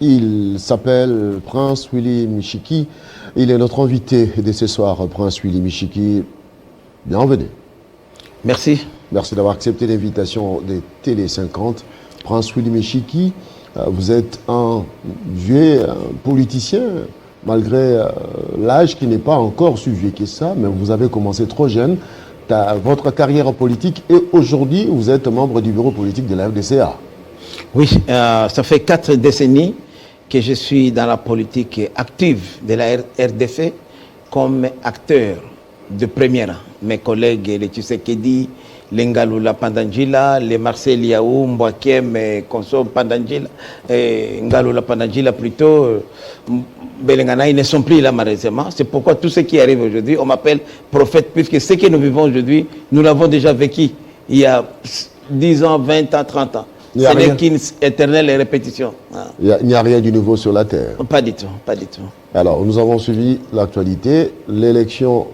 Il s'appelle Prince Willy Michiki. Il est notre invité de ce soir, Prince Willy Michiki. Bienvenue. Merci. Merci d'avoir accepté l'invitation de Télé 50. Prince Willy Michiki, vous êtes un vieux politicien, malgré l'âge qui n'est pas encore si vieux que ça, mais vous avez commencé trop jeune votre carrière politique et aujourd'hui, vous êtes membre du bureau politique de la FDCA. Oui, ça fait 4 décennies que je suis dans la politique active de la RDC comme acteur de première. Mes collègues, les Tshisekedi, les Ngalula Pandangila, les Marcel Yaou, Mbwakem, Konso Pandangila, Ngalula Pandangila plutôt, Belengana, ils ne sont plus là malheureusement. C'est pourquoi tout ce qui arrive aujourd'hui, on m'appelle prophète, puisque ce que nous vivons aujourd'hui, nous l'avons déjà vécu il y a 10 ans, 20 ans, 30 ans. Ce n'est qu'une éternelle répétition. Il n'y a rien du nouveau sur la terre. Pas du tout, pas du tout. Alors, nous avons suivi l'actualité. L'élection,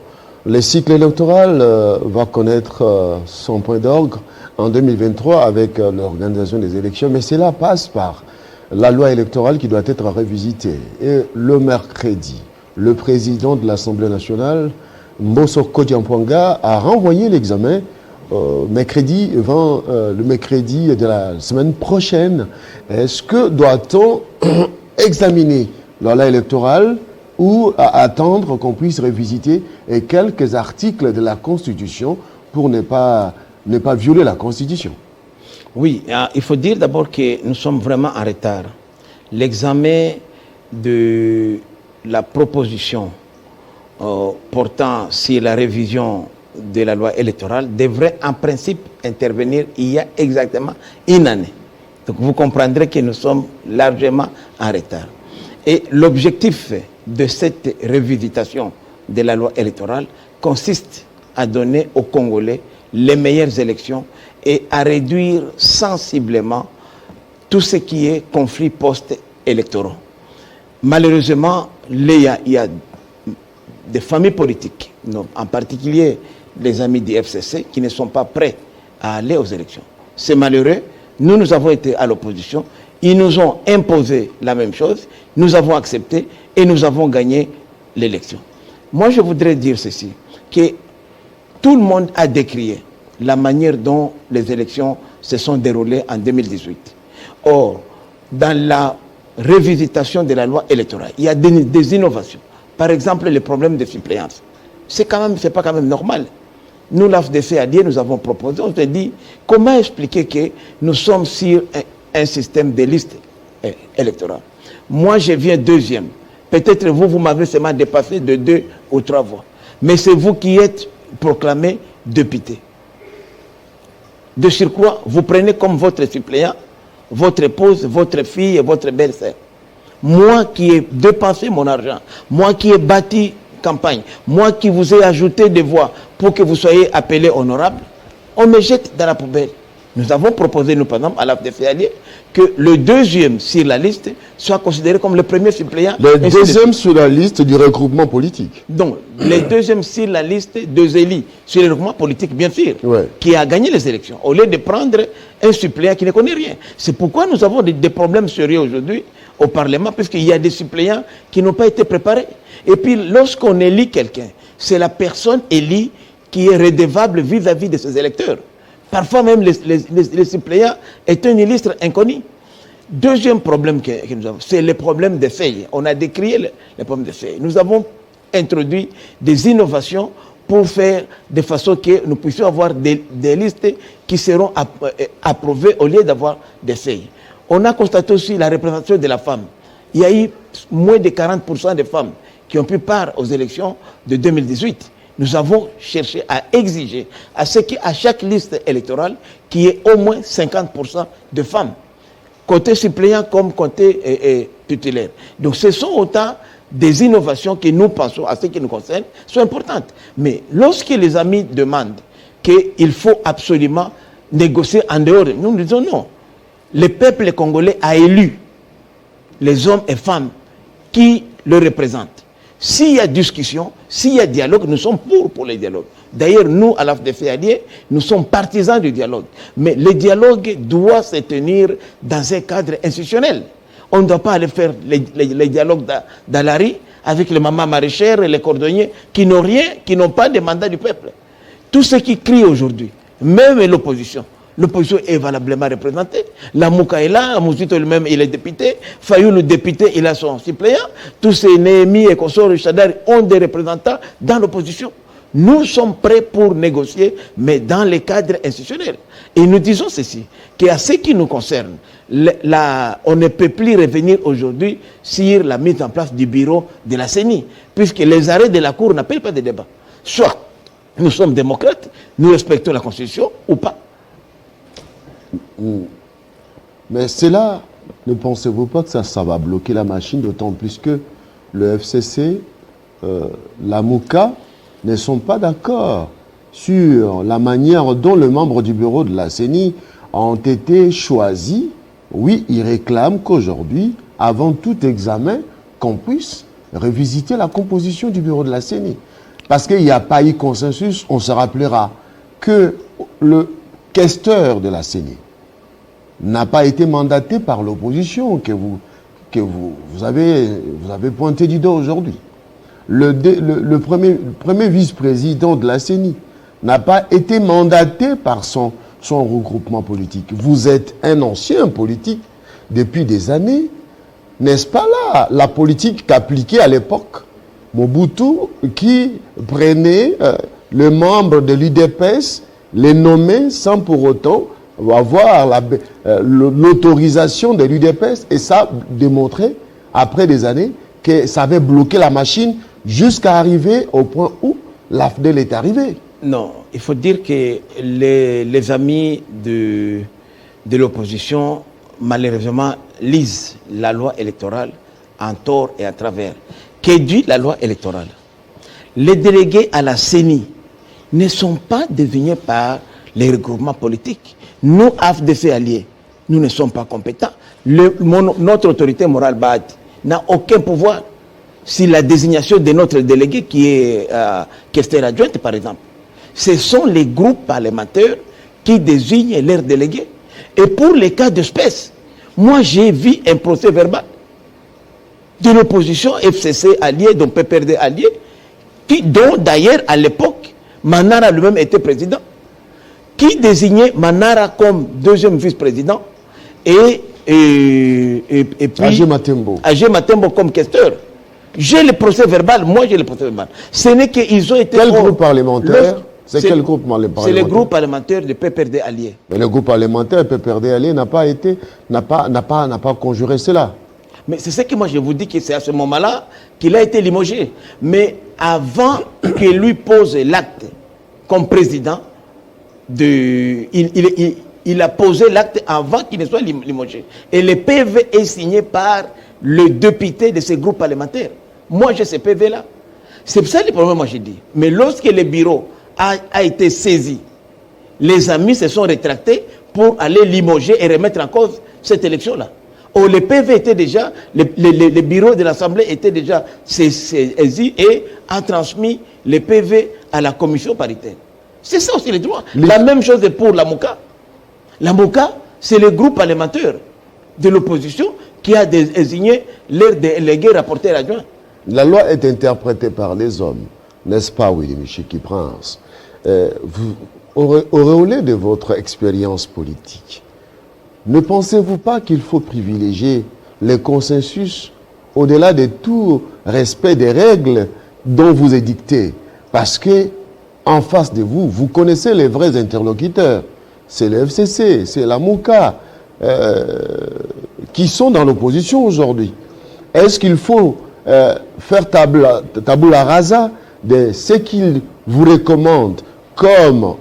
le cycle électoral va connaître son point d'orgue en 2023 avec l'organisation des élections, mais cela passe par la loi électorale qui doit être revisitée. Et le mercredi, le président de l'Assemblée nationale, Mbosso Kodiampouanga, a renvoyé l'examen le mercredi de la semaine prochaine. Est-ce que doit-on examiner la loi électorale ou attendre qu'on puisse revisiter quelques articles de la Constitution pour ne pas violer la Constitution? Oui, il faut dire d'abord que nous sommes vraiment en retard. L'examen de la proposition portant sur la révision de la loi électorale devrait en principe intervenir il y a exactement une année. Donc vous comprendrez que nous sommes largement en retard. Et l'objectif de cette révisitation de la loi électorale consiste à donner aux Congolais les meilleures élections et à réduire sensiblement tout ce qui est conflit post-électoraux. Malheureusement, il y a des familles politiques, en particulier les amis du FCC, qui ne sont pas prêts à aller aux élections. C'est malheureux. Nous avons été à l'opposition. Ils nous ont imposé la même chose. Nous avons accepté et nous avons gagné l'élection. Moi, je voudrais dire ceci, que tout le monde a décrié la manière dont les élections se sont déroulées en 2018. Or, dans la révisitation de la loi électorale, il y a des innovations. Par exemple, le problème de suppléance. C'est pas quand même normal. Nous, l'AFDC, nous avons proposé, on s'est dit, comment expliquer que nous sommes sur un système de liste électorale. Moi, je viens deuxième. Peut-être vous m'avez seulement dépassé de 2 ou 3 voix. Mais c'est vous qui êtes proclamé député. De surcroît, vous prenez comme votre suppléant votre épouse, votre fille et votre belle-sœur. Moi qui ai dépensé mon argent, moi qui ai bâti campagne, moi qui vous ai ajouté des voix pour que vous soyez appelé honorable, on me jette dans la poubelle. Nous avons proposé, nous, par exemple, à l'AFDC, que le deuxième sur la liste soit considéré comme le premier suppléant. Le deuxième sur la liste du regroupement politique. Donc, le deuxième sur la liste des élus, sur le regroupement politique, bien sûr, qui a gagné les élections, au lieu de prendre un suppléant qui ne connaît rien. C'est pourquoi nous avons des problèmes sérieux aujourd'hui au Parlement, puisqu'il y a des suppléants qui n'ont pas été préparés. Et puis, lorsqu'on élit quelqu'un, c'est la personne élue qui est redevable vis-à-vis de ses électeurs. Parfois même, les suppléants est un illustre inconnu. Deuxième problème que nous avons, c'est le problème des feuilles. On a décrié le problème des feuilles. Nous avons introduit des innovations pour faire de façon que nous puissions avoir des listes qui seront approuvées au lieu d'avoir des feuilles. On a constaté aussi la représentation de la femme. Il y a eu moins de 40% de femmes qui ont pris part aux élections de 2018. Nous avons cherché à exiger à ce qu'à chaque liste électorale, qu'il y ait au moins 50% de femmes, côté suppléant comme côté titulaire. Donc ce sont autant des innovations que nous pensons, à ce qui nous concerne, sont importantes. Mais lorsque les amis demandent qu'il faut absolument négocier en dehors, nous disons non. Le peuple congolais a élu les hommes et femmes qui le représentent. S'il y a discussion, s'il y a dialogue, nous sommes pour les dialogues. D'ailleurs, nous, à l'AFDC, nous sommes partisans du dialogue. Mais le dialogue doit se tenir dans un cadre institutionnel. On ne doit pas aller faire les dialogues d'Alari avec les mamans maraîchères et les cordonniers qui n'ont rien, qui n'ont pas de mandat du peuple. Tous ceux qui crient aujourd'hui, même l'opposition est valablement représentée. La Mouka est là, Mouzito lui-même, il est député. Fayou, le député, il a son suppléant. Tous ces Néhémie et consorts Chadar ont des représentants dans l'opposition. Nous sommes prêts pour négocier, mais dans les cadres institutionnels. Et nous disons ceci, qu'à ce qui nous concerne, on ne peut plus revenir aujourd'hui sur la mise en place du bureau de la CENI, puisque les arrêts de la Cour n'appellent pas de débat. Soit nous sommes démocrates, nous respectons la Constitution, ou pas. Mais c'est là, ne pensez-vous pas que ça va bloquer la machine, d'autant plus que le FCC, la Mouka, ne sont pas d'accord sur la manière dont les membres du bureau de la CENI ont été choisis. Oui, ils réclament qu'aujourd'hui, avant tout examen, qu'on puisse revisiter la composition du bureau de la CENI. Parce qu'il n'y a pas eu consensus, on se rappellera que le questeur de la CENI n'a pas été mandaté par l'opposition que vous avez pointé du doigt aujourd'hui. Le premier vice-président de la CENI n'a pas été mandaté par son regroupement politique. Vous êtes un ancien politique depuis des années. N'est-ce pas là la politique qu'appliquait à l'époque Mobutu, qui prenait les membres de l'UDPS, les nommait sans pour autant avoir l'autorisation de l'UDPS, et ça démontrait, après des années, que ça avait bloqué la machine jusqu'à arriver au point où l'AFDEL est arrivé. Non, il faut dire que les amis de l'opposition, malheureusement, lisent la loi électorale en tort et à travers. Que dit la loi électorale? Les délégués à la CENI ne sont pas désignés par les regroupements politiques. Nous, AFDC alliés, nous ne sommes pas compétents. Notre autorité morale n'a aucun pouvoir sur la désignation de notre délégué qui est questeur adjointe, par exemple. Ce sont les groupes parlementaires qui désignent leurs délégués. Et pour les cas d'espèce, moi j'ai vu un procès verbal de l'opposition FCC allié, dont PPRD allié, dont d'ailleurs à l'époque, Manara lui-même était président, qui désignait Manara comme deuxième vice-président et puis Agé Matembo comme questeur. J'ai le procès verbal, moi j'ai le procès verbal. Ce n'est qu'ils ont été... Quel groupe parlementaire? C'est quel groupe parlementaire? C'est le groupe parlementaire de PPRD allié. Mais le groupe parlementaire PPRD allié n'a pas conjuré cela. Mais c'est ce que moi je vous dis que c'est à ce moment-là qu'il a été limogé. Mais avant que lui pose l'acte comme président, il a posé l'acte avant qu'il ne soit limogé. Et le PV est signé par le député de ce groupe parlementaire. Moi j'ai ce PV-là. C'est ça le problème, moi j'ai dit. Mais lorsque le bureau a été saisi, les amis se sont rétractés pour aller limoger et remettre en cause cette élection-là. Oh, le PV était déjà, le bureau de l'Assemblée était déjà saisi et a transmis le PV à la commission paritaire. C'est ça aussi les droits. La même chose pour la Mouka. La Mouka, c'est le groupe parlementaire de l'opposition qui a désigné leur délégué rapporteur adjoint. La loi est interprétée par les hommes, n'est-ce pas, Willy Michiki Prince? Auréolé de votre expérience politique, ne pensez-vous pas qu'il faut privilégier le consensus au-delà de tout respect des règles dont vous édictez? Parce que, en face de vous, vous connaissez les vrais interlocuteurs. C'est le FCC, c'est la Mouka, qui sont dans l'opposition aujourd'hui. Est-ce qu'il faut faire tabula rasa de ce qu'ils vous recommandent comme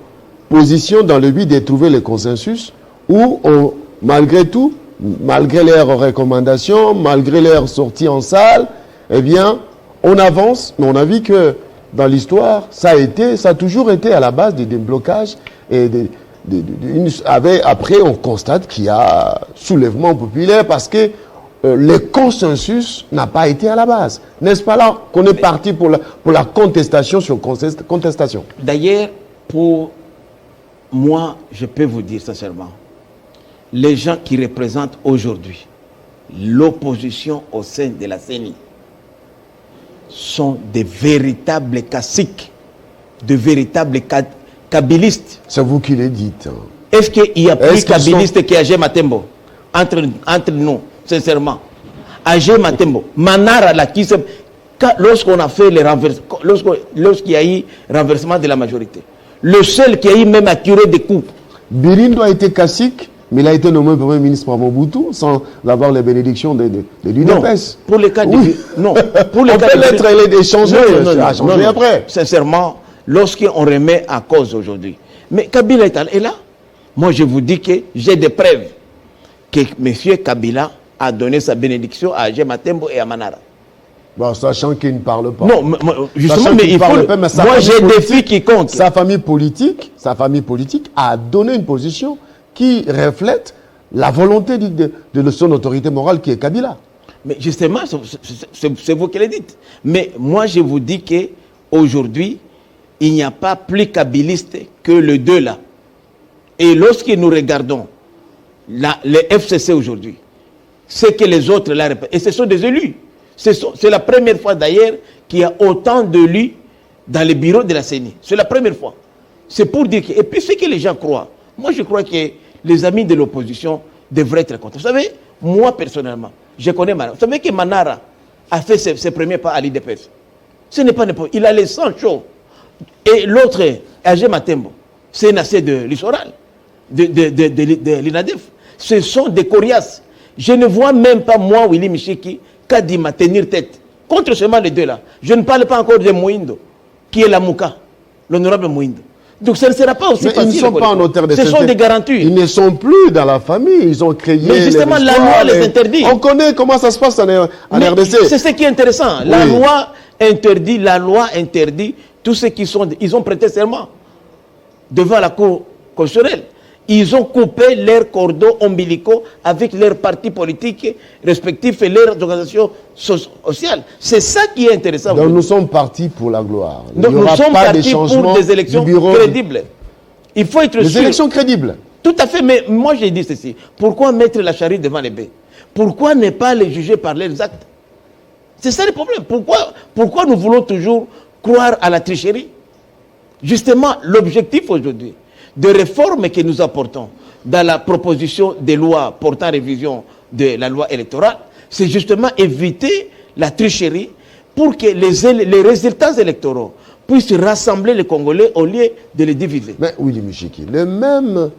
position dans le but de trouver le consensus, ou malgré tout, malgré leurs recommandations, malgré leur sortie en salle, eh bien, on avance, mais on a vu que dans l'histoire, ça a toujours été à la base des déblocages et après, on constate qu'il y a soulèvement populaire parce que le consensus n'a pas été à la base. N'est-ce pas là qu'on est parti pour la contestation sur contestation? D'ailleurs, pour moi, je peux vous dire sincèrement, les gens qui représentent aujourd'hui l'opposition au sein de la CENI sont des véritables caciques, de véritables kabylistes. C'est vous qui le dites. Est-ce qu'il y a plus kabiliste qu'Agé Matembo entre nous, sincèrement? Agé Matembo, Manara, là, lorsqu'on a fait les renversements, lorsqu'il y a eu renversement de la majorité, le seul qui a eu même à tirer des coups. Birindo a été cacique, mais il a été nommé Premier ministre par Mobutu sans avoir les bénédictions de l'UDPS. Pour les cas de... Oui. Non. Pour les on cas peut l'être échangé après. Sincèrement, lorsqu'on remet en cause aujourd'hui. Mais Kabila est là. Moi, je vous dis que j'ai des preuves que M. Kabila a donné sa bénédiction à Agé Matembo et à Manara. Bon, sachant qu'il ne parle pas. Non, justement, mais il faut... Moi, j'ai des filles qui comptent. Sa famille politique a donné une position qui reflète la volonté de son autorité morale qui est Kabila. Mais justement, c'est vous qui le dites. Mais moi, je vous dis qu'aujourd'hui, il n'y a pas plus kabiliste que les deux là. Et lorsque nous regardons les FCC aujourd'hui, c'est que les autres là, et ce sont des élus. C'est la première fois d'ailleurs qu'il y a autant d'élus dans les bureaux de la CENI. C'est la première fois. C'est pour dire que... Et puis ce que les gens croient, moi je crois que les amis de l'opposition devraient être contents. Vous savez, moi personnellement, je connais Manara. Vous savez que Manara a fait ses premiers pas à l'IDPS. Ce n'est pas n'importe. Il a les sangs chauds. Et l'autre, Agé Matembo, c'est un assez de l'Issoral, de l'INADEF. Ce sont des coriaces. Je ne vois même pas moi, Willy Michiki, Kadima tenir tête. Contre seulement les deux là. Je ne parle pas encore de Mouindo, qui est la Mouka, l'honorable Mouindo. Donc ça ne sera pas aussi facile. Ils ne sont pas en hauteur de Ce sont des garanties. Ils ne sont plus dans la famille. Ils ont créé. Mais justement, la loi les interdit. On connaît comment ça se passe en RDC. C'est ce qui est intéressant. Oui. La loi interdit tous ceux qui sont. Ils ont prêté serment devant la Cour constitutionnelle. Ils ont coupé leurs cordons ombilicaux avec leurs partis politiques respectifs et leurs organisations sociales. C'est ça qui est intéressant. Donc nous sommes partis pour la gloire. Donc nous sommes partis pour des élections crédibles. Il faut être sûr. Des élections crédibles. Tout à fait, mais moi j'ai dit ceci. Pourquoi mettre la charrue devant les bœufs? Pourquoi ne pas les juger par leurs actes? C'est ça le problème. Pourquoi nous voulons toujours croire à la tricherie? Justement, l'objectif aujourd'hui de réformes que nous apportons dans la proposition des lois portant révision de la loi électorale, c'est justement éviter la tricherie pour que les résultats électoraux puissent rassembler les Congolais au lieu de les diviser. Mais Willy Michiki, les mêmes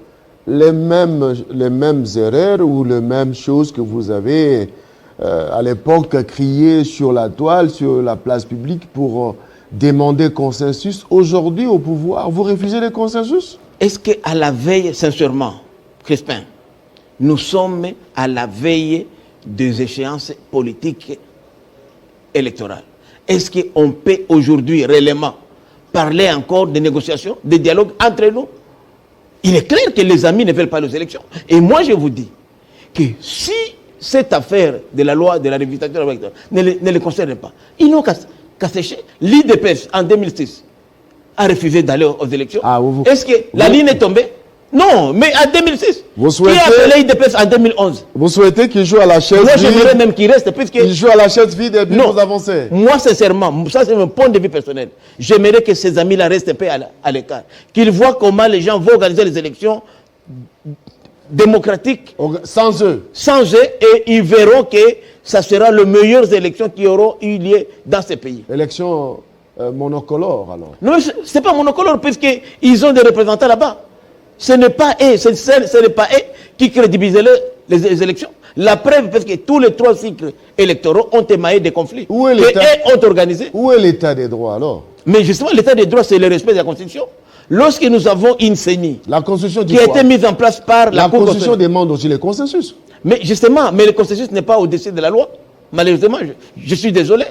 erreurs ou les mêmes choses que vous avez à l'époque crié sur la toile, sur la place publique pour demander consensus, aujourd'hui au pouvoir, vous refusez le consensus? Est-ce qu'à la veille, sincèrement, Crispin, nous sommes à la veille des échéances politiques électorales? Est-ce qu'on peut aujourd'hui réellement parler encore de négociations, de dialogues entre nous? Il est clair que les amis ne veulent pas les élections. Et moi, je vous dis que si cette affaire de la loi de la révision de la loi électorale ne les concerne pas, ils n'ont qu'à sécher. L'IDPS, en 2006, a refusé d'aller aux élections. Est-ce que la ligne est tombée? Non, mais en 2006. Qui a appelé l'IDPS en 2011? Vous souhaitez qu'il joue à la chaise vide? Moi, j'aimerais même qu'il reste, puisque... Il joue à la chaise vide et puis vous avancez. Moi, sincèrement, ça c'est mon point de vue personnel. J'aimerais que ces amis-là restent un peu à l'écart. Qu'ils voient comment les gens vont organiser les élections démocratiques. Sans eux. Sans eux, et ils verront que ça sera les meilleures élections qui auront eu lieu dans ces pays. Élections monocolores, alors? Non, ce n'est pas monocolore, puisqu'ils ont des représentants là-bas. Ce n'est pas eux, ce n'est pas eux qui crédibilisent les élections. La preuve, parce que tous les 3 cycles électoraux ont émaillé des conflits. Où est l'État? Et ont organisé. Où est l'état des droits, alors? Mais justement, l'état des droits, c'est le respect de la Constitution. Lorsque nous avons une CENI qui a été mise en place par la Cour Constitution demande aussi le consensus. Mais justement, le consensus n'est pas au-dessus de la loi. Malheureusement, je suis désolé.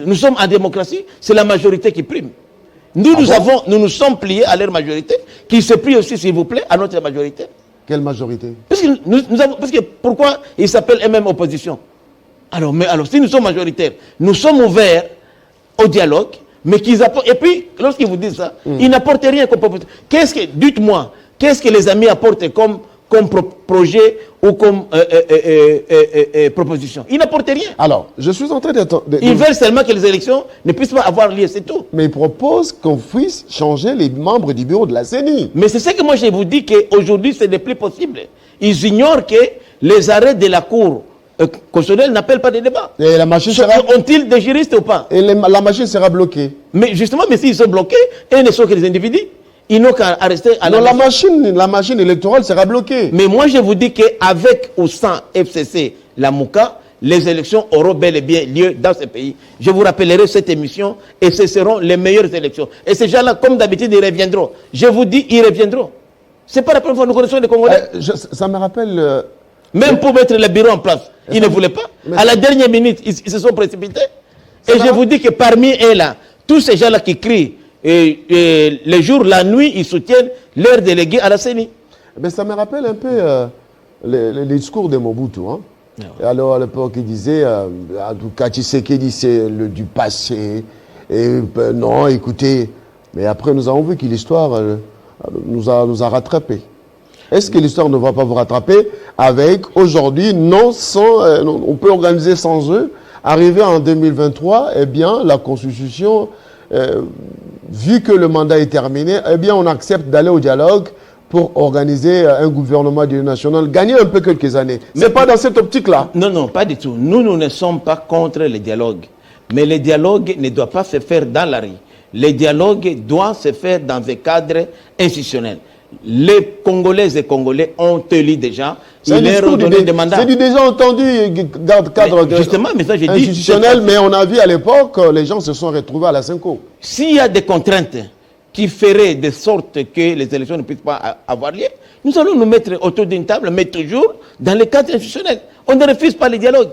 Nous sommes en démocratie, c'est la majorité qui prime. Nous nous sommes pliés à leur majorité, qui se plie aussi, s'il vous plaît, à notre majorité. Quelle majorité? Parce que pourquoi ils s'appellent eux-mêmes opposition? Alors, si nous sommes majoritaires, nous sommes ouverts au dialogue, mais qu'ils apportent. Et puis, lorsqu'ils vous disent ça, ils n'apportent rien comme proposition. Dites-moi, qu'est-ce que les amis apportent comme comme projet ou comme proposition. Ils n'apportent rien. Alors, je suis en train Ils veulent seulement que les élections ne puissent pas avoir lieu, c'est tout. Mais ils proposent qu'on puisse changer les membres du bureau de la CENI. Mais c'est ce que moi je vous dis qu'aujourd'hui, ce n'est plus possible. Ils ignorent que les arrêts de la Cour constitutionnelle n'appellent pas de débat. Et la machine sera... Ont-ils des juristes ou pas? Et la machine sera bloquée. Mais justement, mais s'ils sont bloqués, ils ne sont que des individus. Ils n'ont qu'à rester à non, la machine électorale sera bloquée. Mais moi, je vous dis qu'avec ou sans FCC, la MOUCA, les élections auront bel et bien lieu dans ce pays. Je vous rappellerai cette émission et ce seront les meilleures élections. Et ces gens-là, comme d'habitude, ils reviendront. Je vous dis, ils reviendront. Ce n'est pas la première fois que nous connaissons les Congolais. Ça me rappelle... Même pour mettre le bureau en place, ils ne voulaient pas. À la dernière minute, ils se sont précipités. Et je vous dis que parmi eux là, tous ces gens-là qui crient, et les jours, la nuit, ils soutiennent leurs délégués à la CENI. Mais ça me rappelle un peu les discours de Mobutu. Hein? Et alors, à l'époque, il disait, en tout cas, Tshisekedi, c'est du passé. Et non, écoutez, mais après, nous avons vu que l'histoire nous a rattrapés. Est-ce que l'histoire ne va pas vous rattraper avec, aujourd'hui, on peut organiser sans eux, arrivé en 2023, eh bien, la Constitution... vu que le mandat est terminé, eh bien, on accepte d'aller au dialogue pour organiser un gouvernement d'union nationale, gagner un peu quelques années. Mais pas dans cette optique-là. Non, non, pas du tout. Nous ne sommes pas contre le dialogue. Mais le dialogue ne doit pas se faire dans la rue. Le dialogue doit se faire dans un cadre institutionnel. Les Congolaises et Congolais ont élu déjà. C'est du déjà entendu, cadre justement, mais ça, institutionnel, mais on a vu à l'époque, les gens se sont retrouvés à la Cinco. S'il y a des contraintes qui feraient de sorte que les élections ne puissent pas avoir lieu, nous allons nous mettre autour d'une table, mais toujours dans le cadre institutionnel. On ne refuse pas le dialogue,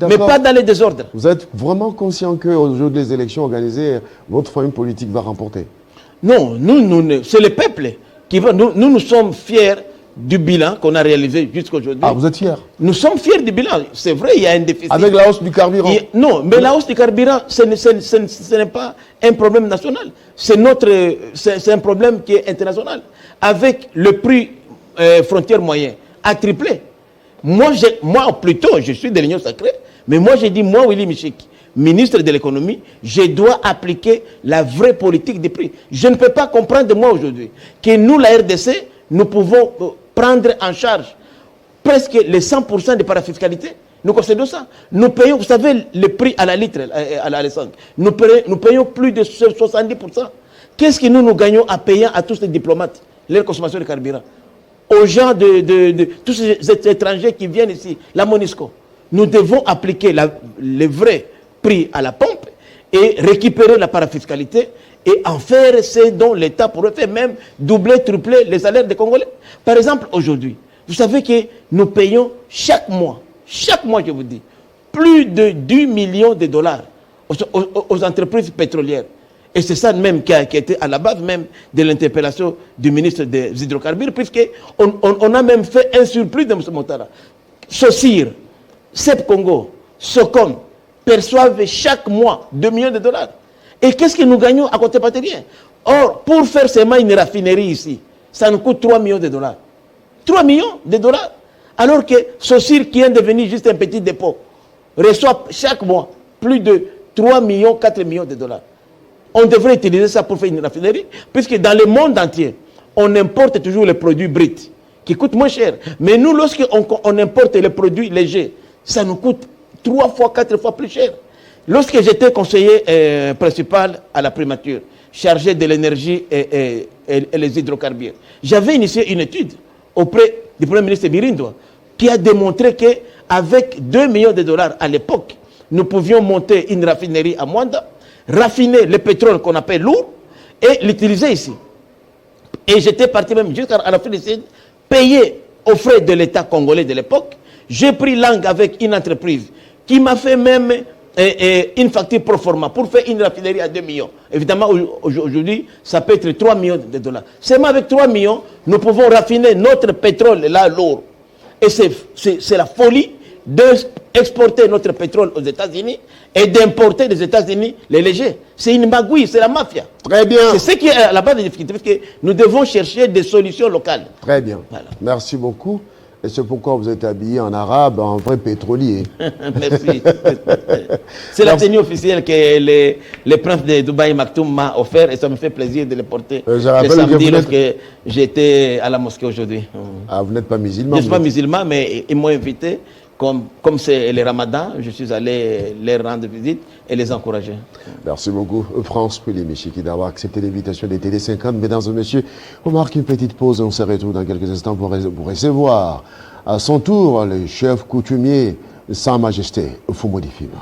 mais pas dans les désordres. Vous êtes vraiment conscient qu'au jour des élections organisées, votre famille politique va remporter? Non, c'est le peuple qui va. Nous sommes fiers du bilan qu'on a réalisé jusqu'aujourd'hui. Ah, vous êtes fiers? Nous sommes fiers du bilan. C'est vrai, il y a un déficit. Avec la hausse du carburant? Non, mais la hausse du carburant, ce n'est pas un problème national. C'est un problème qui est international. Avec le prix frontière moyen a triplé. Moi, plutôt, je suis de l'Union sacrée, mais moi, j'ai dit, moi, Willy Michik, ministre de l'économie, je dois appliquer la vraie politique des prix. Je ne peux pas comprendre, moi, aujourd'hui, que nous, la RDC, nous pouvons prendre en charge presque les 100% de parafiscalité. Nous concédons ça. Nous payons, vous savez, le prix à la litre, à la l'essence. Nous payons plus de 70%. Qu'est-ce que nous gagnons à payer à tous les diplomates, leur consommation de carburant? Aux gens tous ces étrangers qui viennent ici, la MONUSCO. Nous devons appliquer le vrai prix à la pompe et récupérer la parafiscalité et en faire ce dont l'État pourrait faire, même doubler, tripler les salaires des Congolais. Par exemple, aujourd'hui, vous savez que nous payons chaque mois, je vous dis, plus de 10 millions de dollars aux entreprises pétrolières. Et c'est ça même qui a été à la base même de l'interpellation du ministre des Hydrocarbures, puisqu'on a même fait un surplus de ce montant-là. Socir, CEP Congo, SOCOM perçoivent chaque mois 2 millions de dollars. Et qu'est-ce que nous gagnons à côté de rien? Or, pour faire seulement une raffinerie ici, ça nous coûte 3 millions de dollars. 3 millions de dollars. Alors que Socir, qui est devenu juste un petit dépôt, reçoit chaque mois plus de 3 millions, 4 millions de dollars. On devrait utiliser ça pour faire une raffinerie, puisque dans le monde entier, on importe toujours les produits bruts, qui coûtent moins cher. Mais nous, lorsqu'on importe les produits légers, ça nous coûte 3 fois, 4 fois plus cher. Lorsque j'étais conseiller principal à la primature, chargé de l'énergie et les hydrocarbures, j'avais initié une étude auprès du Premier ministre Birindwa qui a démontré qu'avec 2 millions de dollars à l'époque, nous pouvions monter une raffinerie à Mwanda, raffiner le pétrole qu'on appelle lourd et l'utiliser ici. Et j'étais parti même jusqu'à la fin du Sud, payer aux frais de l'État congolais de l'époque. J'ai pris langue avec une entreprise qui m'a fait même une facture pro forma pour faire une raffinerie à 2 millions. Évidemment, aujourd'hui, ça peut être 3 millions de dollars. Seulement avec 3 millions, nous pouvons raffiner notre pétrole là lourd. Et c'est la folie de exporter notre pétrole aux États-Unis et d'importer des États-Unis les légers. C'est une magouille, c'est la mafia. Très bien. C'est ce qui est à la base des difficultés, parce que nous devons chercher des solutions locales. Très bien. Voilà. Merci beaucoup. Et c'est pourquoi vous êtes habillé en arabe, en vrai pétrolier. Merci. C'est la tenue officielle que le prince de Dubaï Maktoum m'a offert et ça me fait plaisir de le porter Je le rappelle que samedi vous lorsque j'étais à la mosquée aujourd'hui. Ah, vous n'êtes pas musulman. Je ne suis pas vous êtes- musulman, mais ils m'ont invité. Comme c'est le ramadan, je suis allé les rendre visite et les encourager. Merci beaucoup, France Pélémichiki, d'avoir accepté l'invitation des Télé 50. Mesdames et messieurs, on marque une petite pause et on se retrouve dans quelques instants pour recevoir à son tour le chef coutumier Sa Majesté Fumodi Fiba.